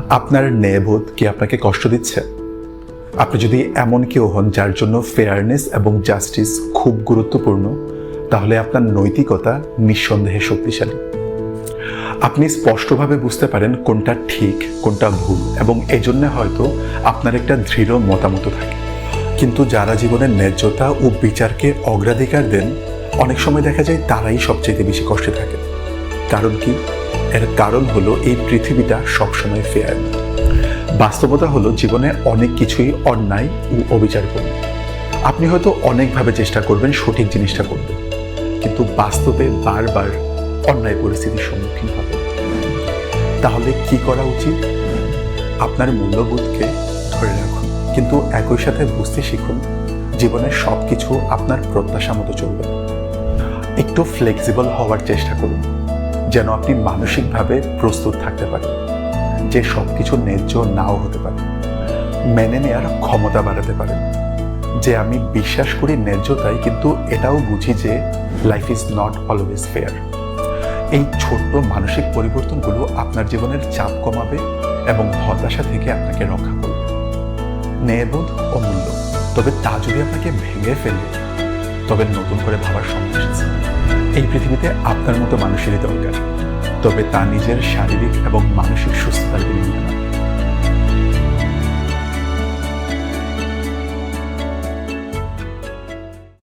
আপনার ন্যায়বোধ কি আপনাকে কষ্ট দিচ্ছে? আপনি যদি এমন কেউ হন যার জন্য ফেয়ারনেস এবং জাস্টিস খুব গুরুত্বপূর্ণ, তাহলে আপনার নৈতিকতা নিঃসন্দেহে শক্তিশালী। আপনি স্পষ্টভাবে বুঝতে পারেন কোনটা ঠিক কোনটা ভুল, এবং এজন্য হয়তো আপনার একটা দৃঢ় মতামত থাকে। কিন্তু যারা জীবনের ন্যায্যতা ও বিচারকে অগ্রাধিকার দেন, অনেক সময় দেখা যায় তারাই সবচেয়ে বেশি কষ্টে থাকে। কারণ কি? এর কারণ হলো এই পৃথিবীটা সবসময় ফেয়ার না। বাস্তবতা হলো জীবনে অনেক কিছুই অন্যায় ও অবিচার করবে। আপনি হয়তো অনেকভাবে চেষ্টা করবেন সঠিক জিনিসটা করতে, কিন্তু বাস্তবে বারবার অন্যায় পরিস্থিতির সম্মুখীন হবে। তাহলে কি করা উচিত? আপনার মূল্যবোধকে ধরে রাখুন, কিন্তু একই সাথে বুঝতে শিখুন জীবনের সব কিছু আপনার প্রত্যাশা মতো চলবে না। একটু ফ্লেক্সিবল হওয়ার চেষ্টা করুন, যেন আপনি মানসিকভাবে প্রস্তুত থাকতে পারেন যে সব কিছু ন্যায্য নাও হতে পারে। মেনে নেওয়ার ক্ষমতা বাড়াতে পারেন যে আমি বিশ্বাস করি ন্যায্যতাই, কিন্তু এটাও বুঝি যে life is not always fair. এই ছোট্ট মানসিক পরিবর্তনগুলো আপনার জীবনের চাপ কমাবে এবং হতাশা থেকে আপনাকে রক্ষা করবে। ন্যায়বোধ অমূল্য, তবে তা যদি আপনাকে ভেঙে ফেলে, তবে নতুন করে ভাবার সময় এসেছে। এই পৃথিবীতে আপনার মতো মানুষেরই দরকার, তবে তা নিজের শারীরিক এবং মানসিক সুস্থতার বিনিময়ে।